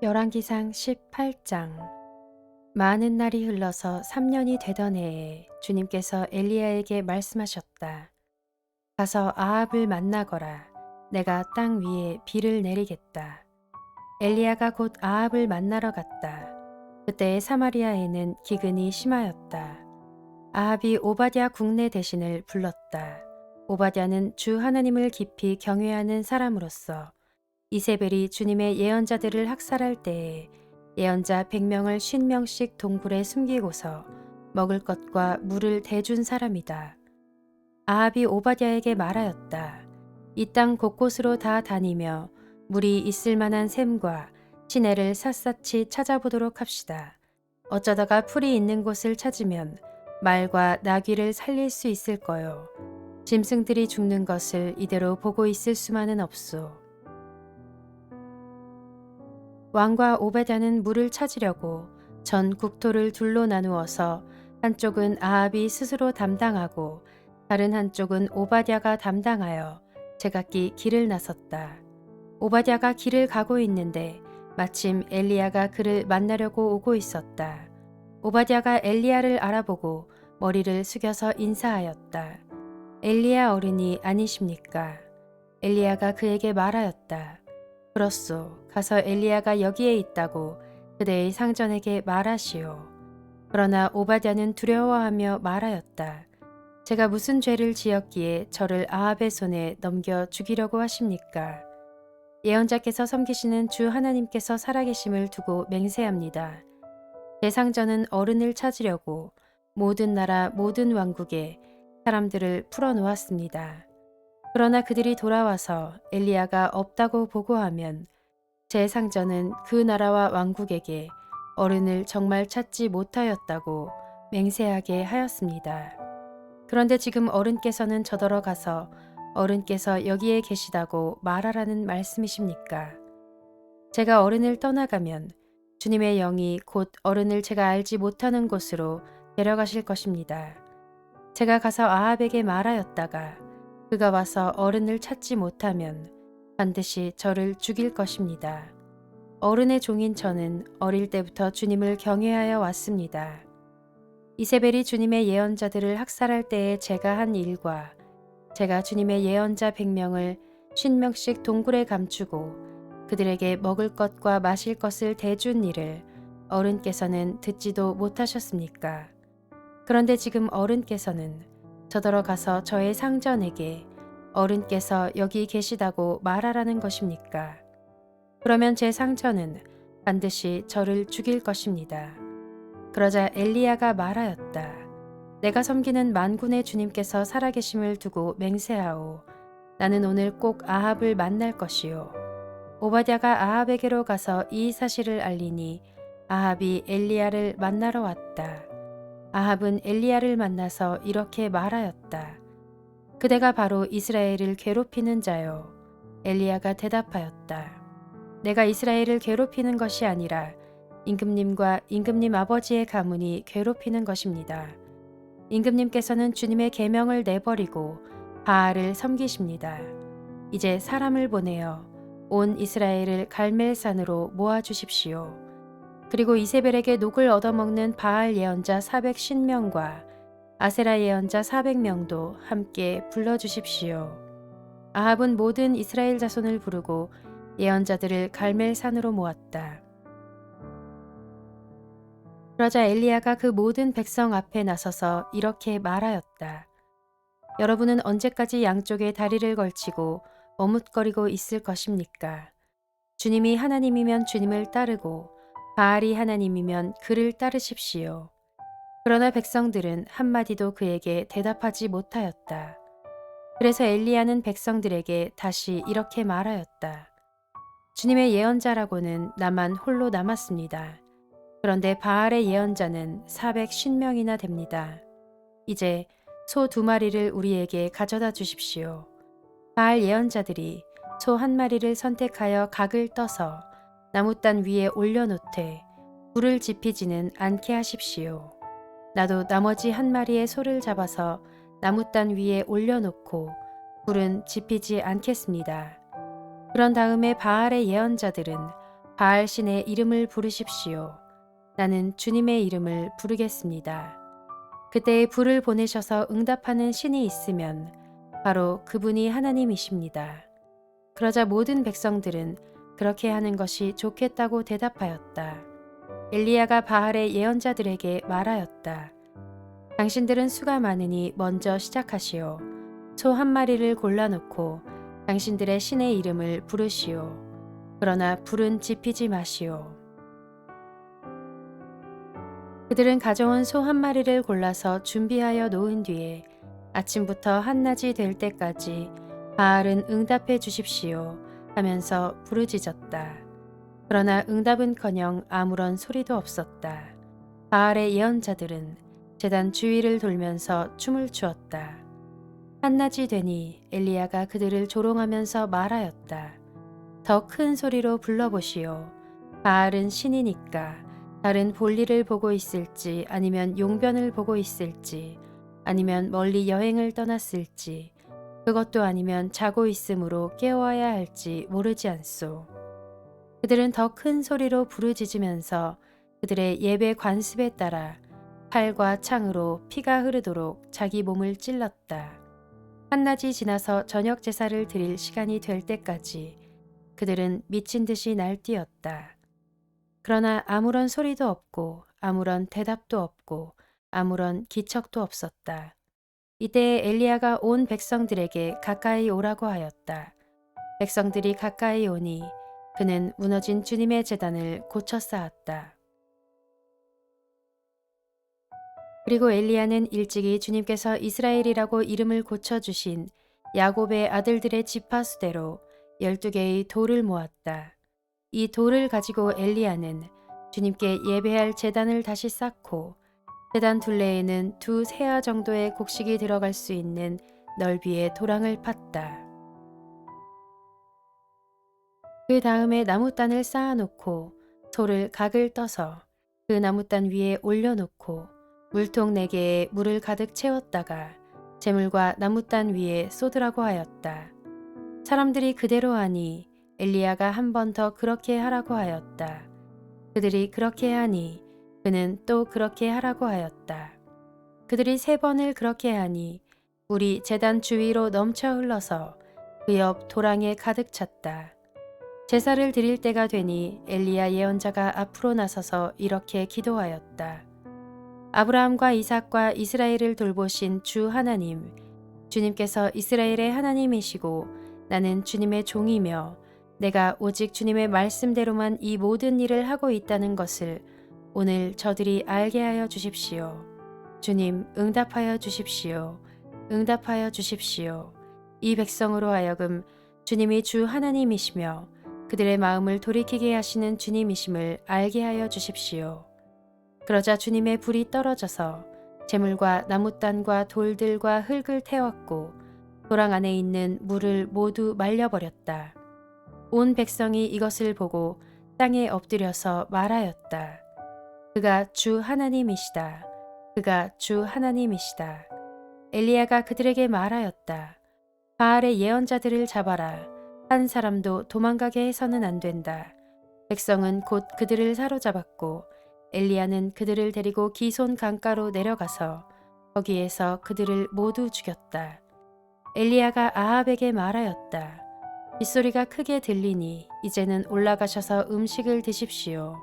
열왕기상 18장. 많은 날이 흘러서 3년이 되던 해에 주님께서 엘리야에게 말씀하셨다. 가서 아합을 만나거라. 내가 땅 위에 비를 내리겠다. 엘리야가 곧 아합을 만나러 갔다. 그때 사마리아에는 기근이 심하였다. 아합이 오바댜 국내 대신을 불렀다. 오바댜는 주 하나님을 깊이 경외하는 사람으로서 이세벨이 주님의 예언자들을 학살할 때에 예언자 100명을 50명씩 동굴에 숨기고서 먹을 것과 물을 대준 사람이다. 아합이 오바댜에게 말하였다. 이 땅 곳곳으로 다 다니며 물이 있을 만한 샘과 시내를 샅샅이 찾아보도록 합시다. 어쩌다가 풀이 있는 곳을 찾으면 말과 나귀를 살릴 수 있을 거요. 짐승들이 죽는 것을 이대로 보고 있을 수만은 없소. 왕과 오베다는 물을 찾으려고 전 국토를 둘로 나누어서 한쪽은 아합이 스스로 담당하고 다른 한쪽은 오바댜가 담당하여 제각기 길을 나섰다. 오바댜가 길을 가고 있는데 마침 엘리야가 그를 만나려고 오고 있었다. 오바댜가 엘리야를 알아보고 머리를 숙여서 인사하였다. 엘리야 어른이 아니십니까? 엘리야가 그에게 말하였다. 그렇소. 가서 엘리야가 여기에 있다고 그대의 상전에게 말하시오. 그러나 오바댜는 두려워하며 말하였다. 제가 무슨 죄를 지었기에 저를 아합의 손에 넘겨 죽이려고 하십니까? 예언자께서 섬기시는 주 하나님께서 살아계심을 두고 맹세합니다. 제 상전은 어른을 찾으려고 모든 나라 모든 왕국에 사람들을 풀어놓았습니다. 그러나 그들이 돌아와서 엘리야가 없다고 보고하면 제 상전은 그 나라와 왕국에게 어른을 정말 찾지 못하였다고 맹세하게 하였습니다. 그런데 지금 어른께서는 저더러 가서 어른께서 여기에 계시다고 말하라는 말씀이십니까? 제가 어른을 떠나가면 주님의 영이 곧 어른을 제가 알지 못하는 곳으로 데려가실 것입니다. 제가 가서 아합에게 말하였다가 그가 와서 어른을 찾지 못하면 반드시 저를 죽일 것입니다. 어른의 종인 저는 어릴 때부터 주님을 경외하여 왔습니다. 이세벨이 주님의 예언자들을 학살할 때에 제가 한 일과 제가 주님의 예언자 100명을 50명씩 동굴에 감추고 그들에게 먹을 것과 마실 것을 대준 일을 어른께서는 듣지도 못하셨습니까? 그런데 지금 어른께서는 저더러 가서 저의 상전에게 어른께서 여기 계시다고 말하라는 것입니까? 그러면 제 상전은 반드시 저를 죽일 것입니다. 그러자 엘리야가 말하였다. 내가 섬기는 만군의 주님께서 살아계심을 두고 맹세하오. 나는 오늘 꼭 아합을 만날 것이요. 오바댜가 아합에게로 가서 이 사실을 알리니 아합이 엘리야를 만나러 왔다. 아합은 엘리야를 만나서 이렇게 말하였다. 그대가 바로 이스라엘을 괴롭히는 자요. 엘리야가 대답하였다. 내가 이스라엘을 괴롭히는 것이 아니라 임금님과 임금님 아버지의 가문이 괴롭히는 것입니다. 임금님께서는 주님의 계명을 내버리고 바알을 섬기십니다. 이제 사람을 보내어 온 이스라엘을 갈멜산으로 모아주십시오. 그리고 이세벨에게 녹을 얻어먹는 바알 예언자 450명과 아세라 예언자 400명도 함께 불러주십시오. 아합은 모든 이스라엘 자손을 부르고 예언자들을 갈멜산으로 모았다. 그러자 엘리야가 그 모든 백성 앞에 나서서 이렇게 말하였다. 여러분은 언제까지 양쪽에 다리를 걸치고 머뭇거리고 있을 것입니까? 주님이 하나님이면 주님을 따르고 바알이 하나님이면 그를 따르십시오. 그러나 백성들은 한마디도 그에게 대답하지 못하였다. 그래서 엘리야는 백성들에게 다시 이렇게 말하였다. 주님의 예언자라고는 나만 홀로 남았습니다. 그런데 바알의 예언자는 450명이나 됩니다. 이제 소 2마리를 우리에게 가져다 주십시오. 바알 예언자들이 소 1마리를 선택하여 각을 떠서 나무단 위에 올려놓되 불을 지피지는 않게 하십시오. 나도 나머지 1마리의 소를 잡아서 나무단 위에 올려놓고 불은 지피지 않겠습니다. 그런 다음에 바알의 예언자들은 바알 신의 이름을 부르십시오. 나는 주님의 이름을 부르겠습니다. 그때 불을 보내셔서 응답하는 신이 있으면 바로 그분이 하나님이십니다. 그러자 모든 백성들은 그렇게 하는 것이 좋겠다고 대답하였다. 엘리야가 바알의 예언자들에게 말하였다. 당신들은 수가 많으니 먼저 시작하시오. 소 한 마리를 골라놓고 당신들의 신의 이름을 부르시오. 그러나 불은 지피지 마시오. 그들은 가져온 소 한 마리를 골라서 준비하여 놓은 뒤에 아침부터 한낮이 될 때까지 바알은 응답해 주십시오 하면서 부르짖었다. 그러나 응답은커녕 아무런 소리도 없었다. 바알의 예언자들은 제단 주위를 돌면서 춤을 추었다. 한낮이 되니 엘리야가 그들을 조롱하면서 말하였다. 더 큰 소리로 불러보시오. 바알은 신이니까 다른 볼일을 보고 있을지 아니면 용변을 보고 있을지 아니면 멀리 여행을 떠났을지 그것도 아니면 자고 있으므로 깨워야 할지 모르지 않소. 그들은 더 큰 소리로 부르짖으면서 그들의 예배 관습에 따라 칼과 창으로 피가 흐르도록 자기 몸을 찔렀다. 한낮이 지나서 저녁 제사를 드릴 시간이 될 때까지 그들은 미친 듯이 날뛰었다. 그러나 아무런 소리도 없고 아무런 대답도 없고 아무런 기척도 없었다. 이때 엘리야가 온 백성들에게 가까이 오라고 하였다. 백성들이 가까이 오니 그는 무너진 주님의 제단을 고쳐 쌓았다. 그리고 엘리야는 일찍이 주님께서 이스라엘이라고 이름을 고쳐주신 야곱의 아들들의 지파수대로 12개의 돌을 모았다. 이 돌을 가지고 엘리야는 주님께 예배할 제단을 다시 쌓고 제단 둘레에는 2 세아 정도의 곡식이 들어갈 수 있는 넓이의 도랑을 팠다. 그 다음에 나무단을 쌓아놓고 소를 각을 떠서 그 나무단 위에 올려놓고 물통 4개에 물을 가득 채웠다가 재물과 나무단 위에 쏟으라고 하였다. 사람들이 그대로 하니 엘리야가 한 번 더 그렇게 하라고 하였다. 그들이 그렇게 하니 그는 또 그렇게 하라고 하였다. 그들이 3번을 그렇게 하니 물이 제단 주위로 넘쳐 흘러서 그 옆 도랑에 가득 찼다. 제사를 드릴 때가 되니 엘리야 예언자가 앞으로 나서서 이렇게 기도하였다. 아브라함과 이삭과 이스라엘을 돌보신 주 하나님, 주님께서 이스라엘의 하나님이시고 나는 주님의 종이며 내가 오직 주님의 말씀대로만 이 모든 일을 하고 있다는 것을 오늘 저들이 알게 하여 주십시오. 주님, 응답하여 주십시오. 응답하여 주십시오. 이 백성으로 하여금 주님이 주 하나님이시며 그들의 마음을 돌이키게 하시는 주님이심을 알게 하여 주십시오. 그러자 주님의 불이 떨어져서 재물과 나무단과 돌들과 흙을 태웠고 도랑 안에 있는 물을 모두 말려버렸다. 온 백성이 이것을 보고 땅에 엎드려서 말하였다. 그가 주 하나님이시다. 그가 주 하나님이시다. 엘리야가 그들에게 말하였다. 바알의 예언자들을 잡아라. 한 사람도 도망가게 해서는 안 된다. 백성은 곧 그들을 사로잡았고 엘리야는 그들을 데리고 기손 강가로 내려가서 거기에서 그들을 모두 죽였다. 엘리야가 아합에게 말하였다. 빗소리가 크게 들리니 이제는 올라가셔서 음식을 드십시오.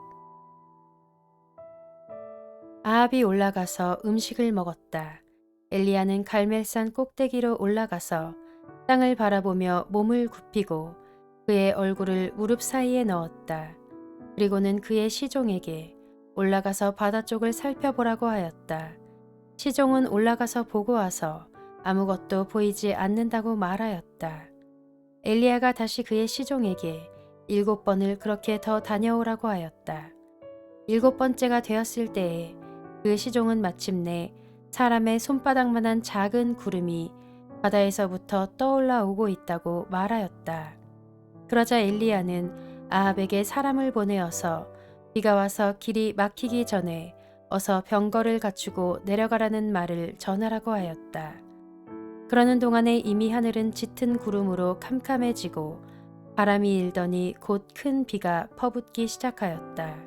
아합이 올라가서 음식을 먹었다. 엘리야는 갈멜산 꼭대기로 올라가서 땅을 바라보며 몸을 굽히고 그의 얼굴을 무릎 사이에 넣었다. 그리고는 그의 시종에게 올라가서 바다 쪽을 살펴보라고 하였다. 시종은 올라가서 보고 와서 아무것도 보이지 않는다고 말하였다. 엘리야가 다시 그의 시종에게 7번을 그렇게 더 다녀오라고 하였다. 7번째가 되었을 때에 그 시종은 마침내 사람의 손바닥만한 작은 구름이 바다에서부터 떠올라 오고 있다고 말하였다. 그러자 엘리야는 아합에게 사람을 보내어서 비가 와서 길이 막히기 전에 어서 병거를 갖추고 내려가라는 말을 전하라고 하였다. 그러는 동안에 이미 하늘은 짙은 구름으로 캄캄해지고 바람이 일더니 곧 큰 비가 퍼붓기 시작하였다.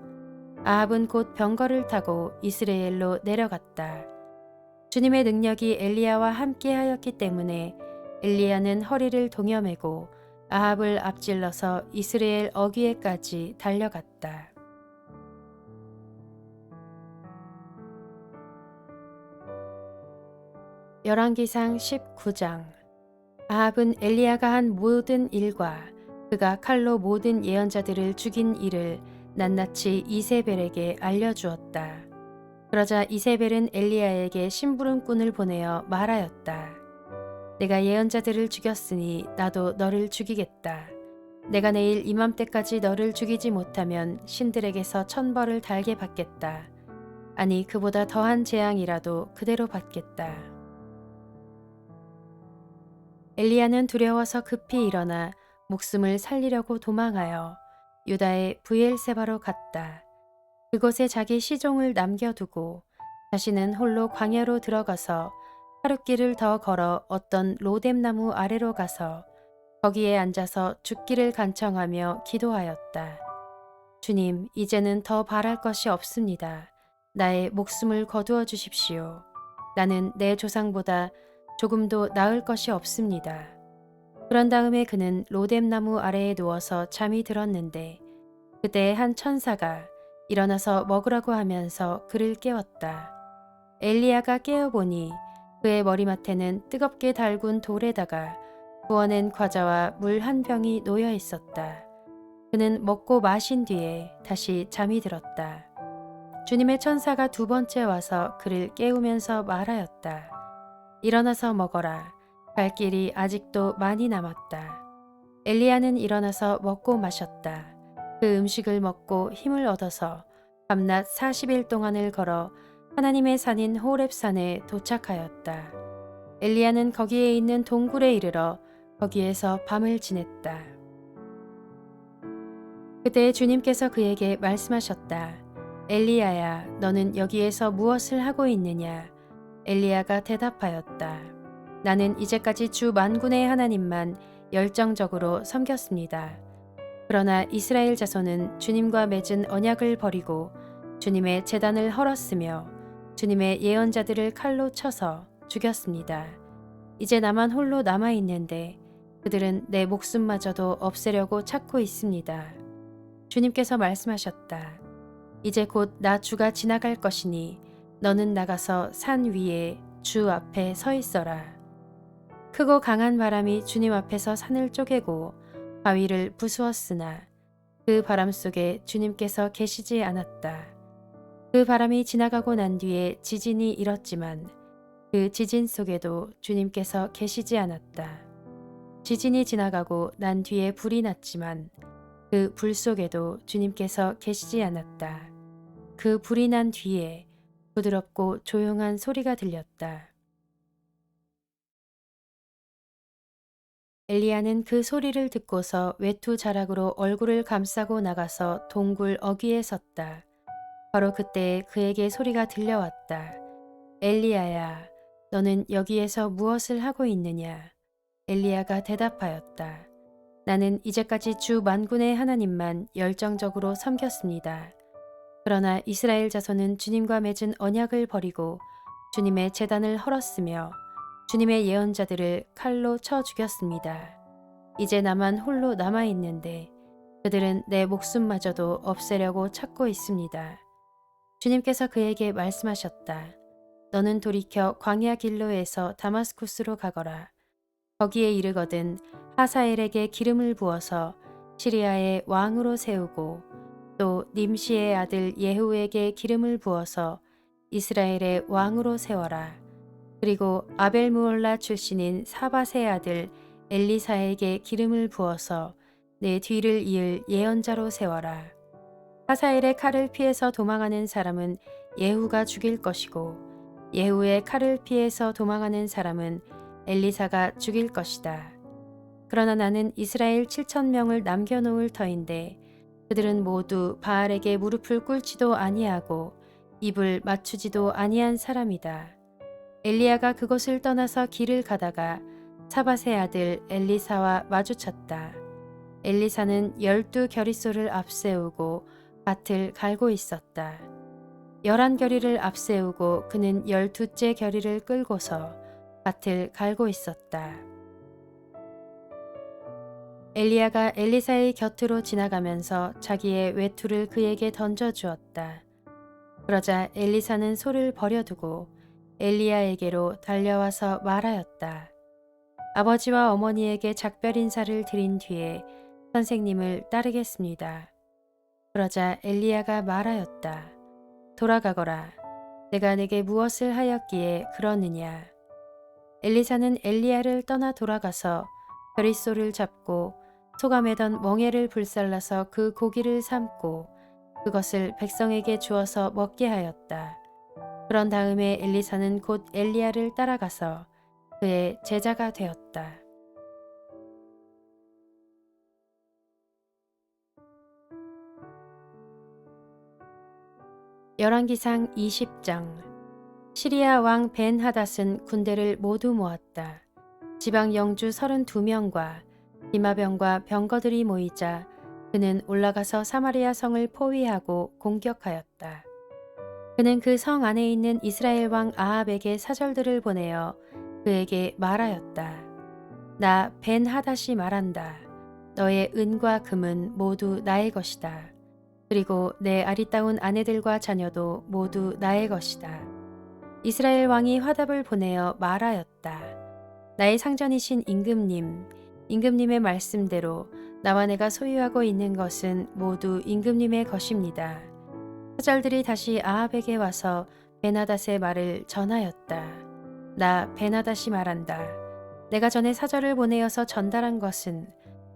아합은 곧 병거를 타고 이스라엘로 내려갔다. 주님의 능력이 엘리야와 함께하였기 때문에 엘리야는 허리를 동여매고 아합을 앞질러서 이스라엘 어귀에까지 달려갔다. 열왕기상 19장. 아합은 엘리야가 한 모든 일과 그가 칼로 모든 예언자들을 죽인 일을 낱낱이 이세벨에게 알려주었다. 그러자 이세벨은 엘리야에게 심부름꾼을 보내어 말하였다. 내가 예언자들을 죽였으니 나도 너를 죽이겠다. 내가 내일 이맘때까지 너를 죽이지 못하면 신들에게서 천벌을 달게 받겠다. 아니 그보다 더한 재앙이라도 그대로 받겠다. 엘리야는 두려워서 급히 일어나 목숨을 살리려고 도망하여 유다의 브엘세바로 갔다. 그곳에 자기 시종을 남겨두고 자신은 홀로 광야로 들어가서 하룻길을 더 걸어 어떤 로뎀나무 아래로 가서 거기에 앉아서 죽기를 간청하며 기도하였다. 주님, 이제는 더 바랄 것이 없습니다. 나의 목숨을 거두어 주십시오. 나는 내 조상보다 조금도 나을 것이 없습니다. 그런 다음에 그는 로뎀나무 아래에 누워서 잠이 들었는데 그때 한 천사가 일어나서 먹으라고 하면서 그를 깨웠다. 엘리야가 깨어보니 그의 머리맡에는 뜨겁게 달군 돌에다가 부어낸 과자와 물 한 병이 놓여 있었다. 그는 먹고 마신 뒤에 다시 잠이 들었다. 주님의 천사가 두 번째 와서 그를 깨우면서 말하였다. 일어나서 먹어라. 갈 길이 아직도 많이 남았다. 엘리야는 일어나서 먹고 마셨다. 그 음식을 먹고 힘을 얻어서 밤낮 40일 동안을 걸어 하나님의 산인 호렙산에 도착하였다. 엘리야는 거기에 있는 동굴에 이르러 거기에서 밤을 지냈다. 그때 주님께서 그에게 말씀하셨다. 엘리야야, 너는 여기에서 무엇을 하고 있느냐? 엘리야가 대답하였다. 나는 이제까지 주 만군의 하나님만 열정적으로 섬겼습니다. 그러나 이스라엘 자손은 주님과 맺은 언약을 버리고 주님의 제단을 헐었으며 주님의 예언자들을 칼로 쳐서 죽였습니다. 이제 나만 홀로 남아 있는데 그들은 내 목숨마저도 없애려고 찾고 있습니다. 주님께서 말씀하셨다. 이제 곧 나 주가 지나갈 것이니 너는 나가서 산 위에 주 앞에 서 있어라. 크고 강한 바람이 주님 앞에서 산을 쪼개고 바위를 부수었으나 그 바람 속에 주님께서 계시지 않았다. 그 바람이 지나가고 난 뒤에 지진이 일었지만 그 지진 속에도 주님께서 계시지 않았다. 지진이 지나가고 난 뒤에 불이 났지만 그 불 속에도 주님께서 계시지 않았다. 그 불이 난 뒤에 부드럽고 조용한 소리가 들렸다. 엘리야는 그 소리를 듣고서 외투 자락으로 얼굴을 감싸고 나가서 동굴 어귀에 섰다. 바로 그때 그에게 소리가 들려왔다. 엘리야야, 너는 여기에서 무엇을 하고 있느냐? 엘리야가 대답하였다. 나는 이제까지 주 만군의 하나님만 열정적으로 섬겼습니다. 그러나 이스라엘 자손은 주님과 맺은 언약을 버리고 주님의 제단을 헐었으며 주님의 예언자들을 칼로 쳐 죽였습니다. 이제 나만 홀로 남아 있는데 그들은 내 목숨마저도 없애려고 찾고 있습니다. 주님께서 그에게 말씀하셨다. 너는 돌이켜 광야 길로에서 다마스쿠스로 가거라. 거기에 이르거든 하사엘에게 기름을 부어서 시리아의 왕으로 세우고 또 님시의 아들 예후에게 기름을 부어서 이스라엘의 왕으로 세워라. 그리고 아벨무올라 출신인 사밧의 아들 엘리사에게 기름을 부어서 내 뒤를 이을 예언자로 세워라. 하사엘의 칼을 피해서 도망하는 사람은 예후가 죽일 것이고 예후의 칼을 피해서 도망하는 사람은 엘리사가 죽일 것이다. 그러나 나는 이스라엘 7,000명을 남겨놓을 터인데 그들은 모두 바알에게 무릎을 꿇지도 아니하고 입을 맞추지도 아니한 사람이다. 엘리야가 그곳을 떠나서 길을 가다가 사밧의 아들 엘리사와 마주쳤다. 엘리사는 12겨릿소를 앞세우고 밭을 갈고 있었다. 11겨리를 앞세우고 그는 12째 겨리를 끌고서 밭을 갈고 있었다. 엘리야가 엘리사의 곁으로 지나가면서 자기의 외투를 그에게 던져주었다. 그러자 엘리사는 소를 버려두고 엘리야에게로 달려와서 말하였다. 아버지와 어머니에게 작별 인사를 드린 뒤에 선생님을 따르겠습니다. 그러자 엘리야가 말하였다. 돌아가거라. 내가 내게 무엇을 하였기에 그러느냐. 엘리사는 엘리야를 떠나 돌아가서 겨릿소를 잡고 소가 매던 멍에를 불살라서 그 고기를 삶고 그것을 백성에게 주어서 먹게 하였다. 그런 다음에 엘리사는 곧 엘리야를 따라가서 그의 제자가 되었다. 열왕기상 20장. 시리아 왕 벤하닷은 군대를 모두 모았다. 지방 영주 32명과 기마병과 병거들이 모이자 그는 올라가서 사마리아 성을 포위하고 공격하였다. 그는 그 성 안에 있는 이스라엘 왕 아합에게 사절들을 보내어 그에게 말하였다. 나 벤하닷이 말한다. 너의 은과 금은 모두 나의 것이다. 그리고 내 아리따운 아내들과 자녀도 모두 나의 것이다. 이스라엘 왕이 화답을 보내어 말하였다. 나의 상전이신 임금님의 말씀대로 나와 내가 소유하고 있는 것은 모두 임금님의 것입니다. 사절들이 다시 아합에게 와서 베나닷의 말을 전하였다. 나 베나닷이 말한다. 내가 전에 사절을 보내어서 전달한 것은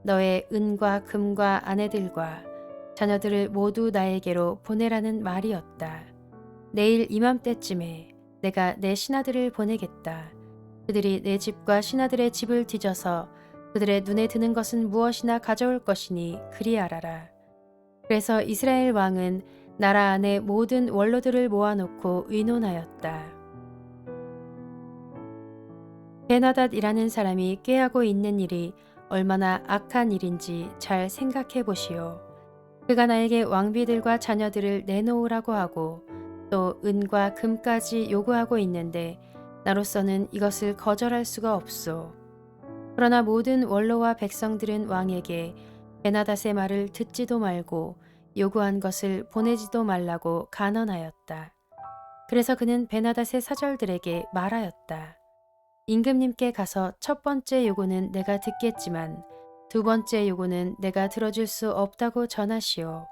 너의 은과 금과 아내들과 자녀들을 모두 나에게로 보내라는 말이었다. 내일 이맘때쯤에 내가 내 신하들을 보내겠다. 그들이 내 집과 신하들의 집을 뒤져서 그들의 눈에 드는 것은 무엇이나 가져올 것이니 그리 알아라. 그래서 이스라엘 왕은 나라 안에 모든 원로들을 모아놓고 의논하였다. 베나닷이라는 사람이 꾀하고 있는 일이 얼마나 악한 일인지 잘 생각해 보시오. 그가 나에게 왕비들과 자녀들을 내놓으라고 하고 또 은과 금까지 요구하고 있는데 나로서는 이것을 거절할 수가 없소. 그러나 모든 원로와 백성들은 왕에게 베나닷의 말을 듣지도 말고 요구한 것을 보내지도 말라고 간언하였다. 그래서 그는 베나닷의 사절들에게 말하였다. 임금님께 가서 첫 번째 요구는 내가 듣겠지만 두 번째 요구는 내가 들어줄 수 없다고 전하시오.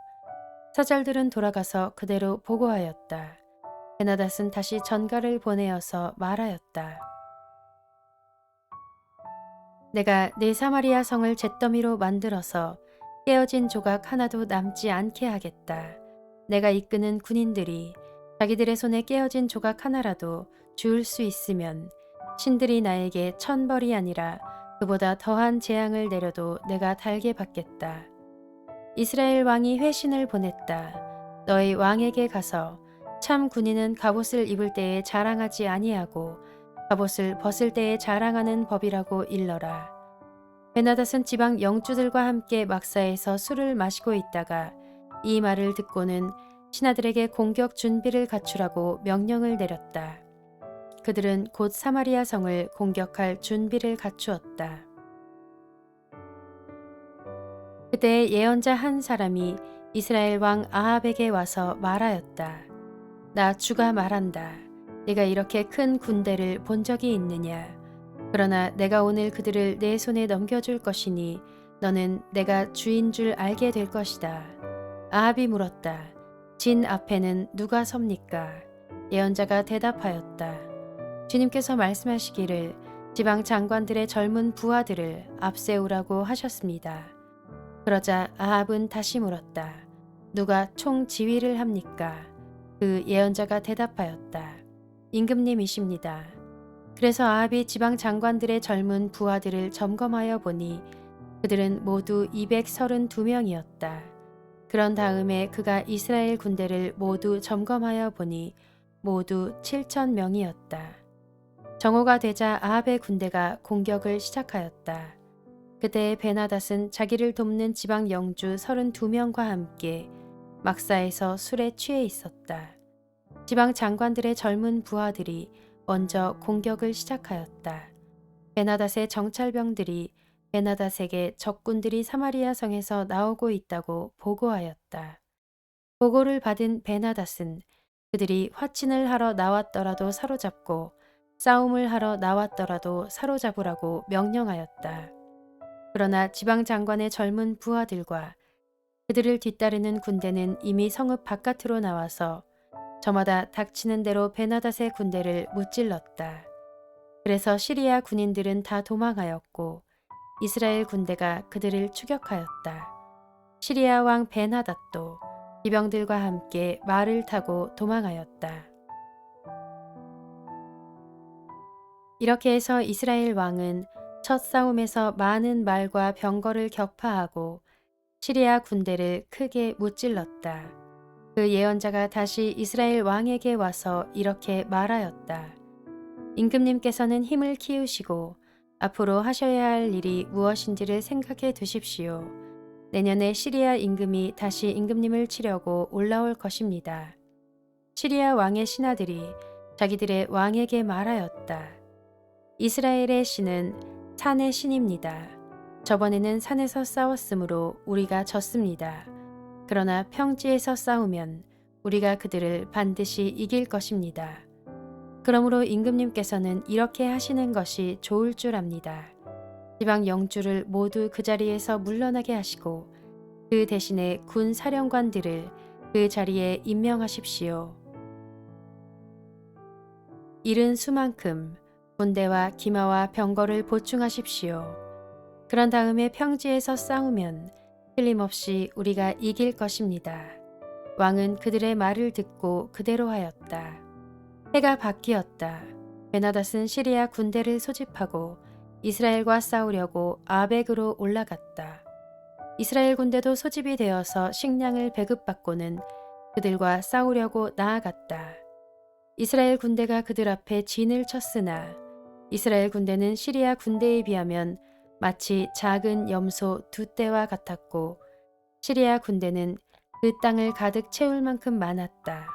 사절들은 돌아가서 그대로 보고하였다. 베나닷은 다시 전가를 보내어서 말하였다. 내가 내 사마리아 성을 잿더미로 만들어서 깨어진 조각 하나도 남지 않게 하겠다. 내가 이끄는 군인들이 자기들의 손에 깨어진 조각 하나라도 주울 수 있으면 신들이 나에게 천벌이 아니라 그보다 더한 재앙을 내려도 내가 달게 받겠다. 이스라엘 왕이 회신을 보냈다. 너희 왕에게 가서 참 군인은 갑옷을 입을 때에 자랑하지 아니하고 갑옷을 벗을 때에 자랑하는 법이라고 일러라. 베나닷은 지방 영주들과 함께 막사에서 술을 마시고 있다가 이 말을 듣고는 신하들에게 공격 준비를 갖추라고 명령을 내렸다. 그들은 곧 사마리아 성을 공격할 준비를 갖추었다. 그때 예언자 한 사람이 이스라엘 왕 아합에게 와서 말하였다. 나 주가 말한다. 네가 이렇게 큰 군대를 본 적이 있느냐? 그러나 내가 오늘 그들을 내 손에 넘겨줄 것이니 너는 내가 주인 줄 알게 될 것이다. 아합이 물었다. 진 앞에는 누가 섭니까? 예언자가 대답하였다. 주님께서 말씀하시기를 지방 장관들의 젊은 부하들을 앞세우라고 하셨습니다. 그러자 아합은 다시 물었다. 누가 총 지휘를 합니까? 그 예언자가 대답하였다. 임금님이십니다. 그래서 아합이 지방 장관들의 젊은 부하들을 점검하여 보니 그들은 모두 232명이었다. 그런 다음에 그가 이스라엘 군대를 모두 점검하여 보니 모두 7,000명이었다. 정오가 되자 아합의 군대가 공격을 시작하였다. 그때 베나닷은 자기를 돕는 지방 영주 32명과 함께 막사에서 술에 취해 있었다. 지방 장관들의 젊은 부하들이 먼저 공격을 시작하였다. 베나닷의 정찰병들이 베나닷에게 적군들이 사마리아 성에서 나오고 있다고 보고하였다. 보고를 받은 베나닷은 그들이 화친을 하러 나왔더라도 사로잡고 싸움을 하러 나왔더라도 사로잡으라고 명령하였다. 그러나 지방장관의 젊은 부하들과 그들을 뒤따르는 군대는 이미 성읍 바깥으로 나와서 저마다 닥치는 대로 베나닷의 군대를 무찔렀다. 그래서 시리아 군인들은 다 도망하였고 이스라엘 군대가 그들을 추격하였다. 시리아 왕 베나닷도 기병들과 함께 말을 타고 도망하였다. 이렇게 해서 이스라엘 왕은 첫 싸움에서 많은 말과 병거를 격파하고 시리아 군대를 크게 무찔렀다. 그 예언자가 다시 이스라엘 왕에게 와서 이렇게 말하였다. 임금님께서는 힘을 키우시고 앞으로 하셔야 할 일이 무엇인지를 생각해 두십시오. 내년에 시리아 임금이 다시 임금님을 치려고 올라올 것입니다. 시리아 왕의 신하들이 자기들의 왕에게 말하였다. 이스라엘의 신은 산의 신입니다. 저번에는 산에서 싸웠으므로 우리가 졌습니다. 그러나 평지에서 싸우면 우리가 그들을 반드시 이길 것입니다. 그러므로 임금님께서는 이렇게 하시는 것이 좋을 줄 압니다. 지방 영주를 모두 그 자리에서 물러나게 하시고 그 대신에 군 사령관들을 그 자리에 임명하십시오. 이른 수만큼 군대와 기마와 병거를 보충하십시오. 그런 다음에 평지에서 싸우면 틀림없이 우리가 이길 것입니다. 왕은 그들의 말을 듣고 그대로 하였다. 해가 바뀌었다. 베나닷은 시리아 군대를 소집하고 이스라엘과 싸우려고 아벡으로 올라갔다. 이스라엘 군대도 소집이 되어서 식량을 배급받고는 그들과 싸우려고 나아갔다. 이스라엘 군대가 그들 앞에 진을 쳤으나 이스라엘 군대는 시리아 군대에 비하면 마치 작은 염소 두 떼와 같았고 시리아 군대는 그 땅을 가득 채울 만큼 많았다.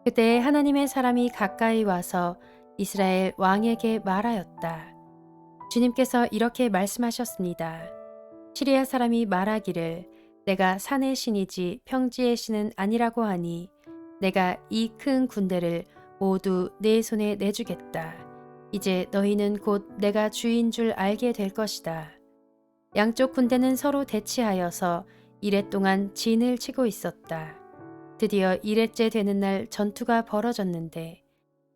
그때 하나님의 사람이 가까이 와서 이스라엘 왕에게 말하였다. 주님께서 이렇게 말씀하셨습니다. 시리아 사람이 말하기를 내가 산의 신이지 평지의 신은 아니라고 하니 내가 이 큰 군대를 모두 내 손에 내주겠다. 이제 너희는 곧 내가 주인 줄 알게 될 것이다. 양쪽 군대는 서로 대치하여서 이레 동안 진을 치고 있었다. 드디어 이레째 되는 날 전투가 벌어졌는데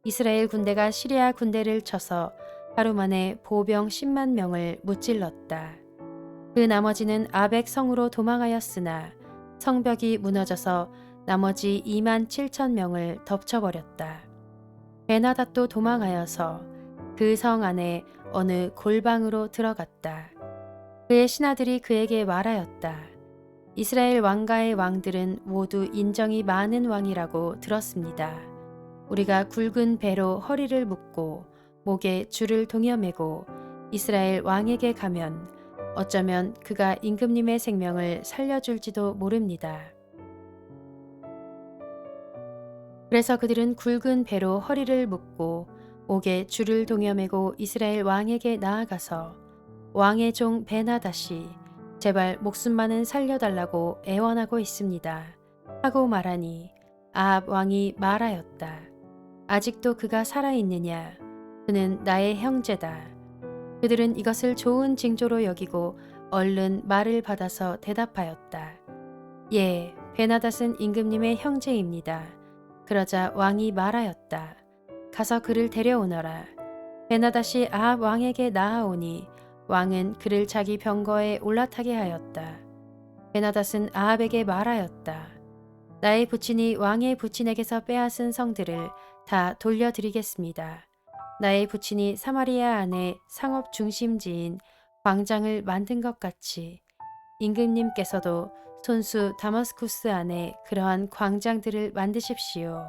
이스라엘 군대가 시리아 군대를 쳐서 하루 만에 보병 10만 명을 무찔렀다. 그 나머지는 아벡 성으로 도망하였으나 성벽이 무너져서 나머지 2만 7천 명을 덮쳐버렸다. 베나닷도 도망하여서 그 성 안에 어느 골방으로 들어갔다. 그의 신하들이 그에게 말하였다. 이스라엘 왕가의 왕들은 모두 인정이 많은 왕이라고 들었습니다. 우리가 굵은 배로 허리를 묶고 목에 줄을 동여매고 이스라엘 왕에게 가면 어쩌면 그가 임금님의 생명을 살려줄지도 모릅니다. 그래서 그들은 굵은 배로 허리를 묶고 목에 줄을 동여매고 이스라엘 왕에게 나아가서 왕의 종 베나닷이 제발 목숨만은 살려달라고 애원하고 있습니다. 하고 말하니 아합 왕이 말하였다. 아직도 그가 살아있느냐? 그는 나의 형제다. 그들은 이것을 좋은 징조로 여기고 얼른 말을 받아서 대답하였다. 예, 베나닷은 임금님의 형제입니다. 그러자 왕이 말하였다. 가서 그를 데려오너라. 베나닷이 아합 왕에게 나아오니 왕은 그를 자기 병거에 올라타게 하였다. 베나닷은 아합에게 말하였다. 나의 부친이 왕의 부친에게서 빼앗은 성들을 다 돌려드리겠습니다. 나의 부친이 사마리아 안에 상업 중심지인 광장을 만든 것 같이 임금님께서도 손수 다마스쿠스 안에 그러한 광장들을 만드십시오.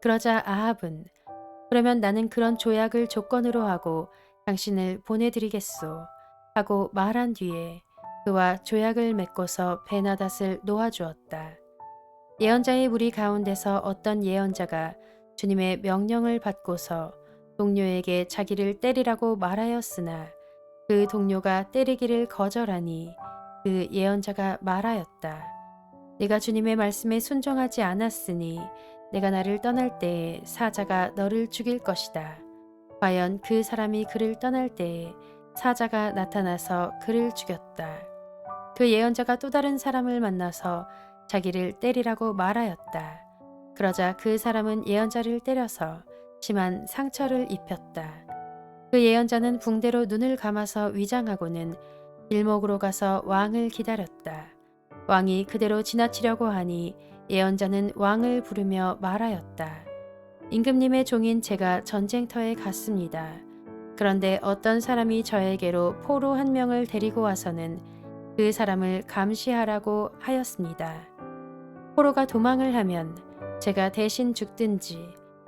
그러자 아합은 그러면 나는 그런 조약을 조건으로 하고 당신을 보내드리겠소 하고 말한 뒤에 그와 조약을 맺고서 베나닷을 놓아주었다. 예언자의 무리 가운데서 어떤 예언자가 주님의 명령을 받고서 동료에게 자기를 때리라고 말하였으나 그 동료가 때리기를 거절하니 그 예언자가 말하였다. 네가 주님의 말씀에 순종하지 않았으니 내가 나를 떠날 때에 사자가 너를 죽일 것이다. 과연 그 사람이 그를 떠날 때에 사자가 나타나서 그를 죽였다. 그 예언자가 또 다른 사람을 만나서 자기를 때리라고 말하였다. 그러자 그 사람은 예언자를 때려서 심한 상처를 입혔다. 그 예언자는 붕대로 눈을 감아서 위장하고는 길목으로 가서 왕을 기다렸다. 왕이 그대로 지나치려고 하니 예언자는 왕을 부르며 말하였다. 임금님의 종인 제가 전쟁터에 갔습니다. 그런데 어떤 사람이 저에게로 포로 한 명을 데리고 와서는 그 사람을 감시하라고 하였습니다. 포로가 도망을 하면 제가 대신 죽든지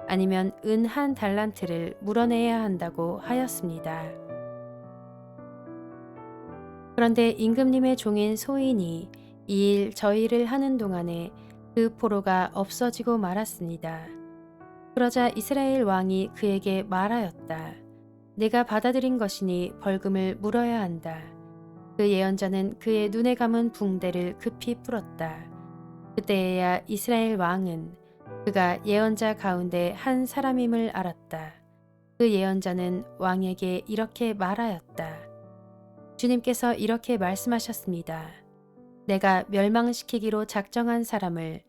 아니면 은 한 달란트를 물어내야 한다고 하였습니다. 그런데 임금님의 종인 소인이 이 일 저 일을 하는 동안에 그 포로가 없어지고 말았습니다. 그러자 이스라엘 왕이 그에게 말하였다. 내가 받아들인 것이니 벌금을 물어야 한다. 그 예언자는 그의 눈에 감은 붕대를 급히 풀었다. 그때에야 이스라엘 왕은 그가 예언자 가운데 한 사람임을 알았다. 그 예언자는 왕에게 이렇게 말하였다. 주님께서 이렇게 말씀하셨습니다. 내가 멸망시키기로 작정한 사람을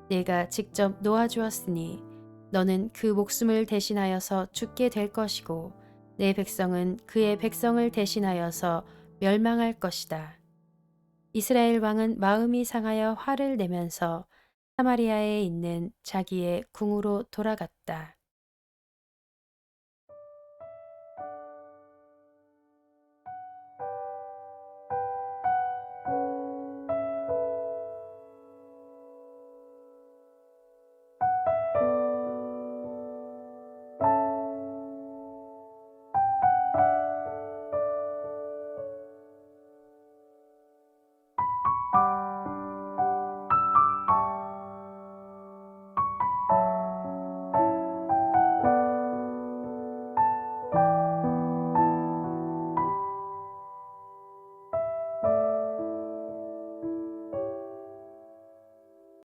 내가 직접 놓아주었으니 너는 그 목숨을 대신하여서 죽게 될 것이고 내 백성은 그의 백성을 대신하여서 멸망할 것이다. 이스라엘 왕은 마음이 상하여 화를 내면서 사마리아에 있는 자기의 궁으로 돌아갔다.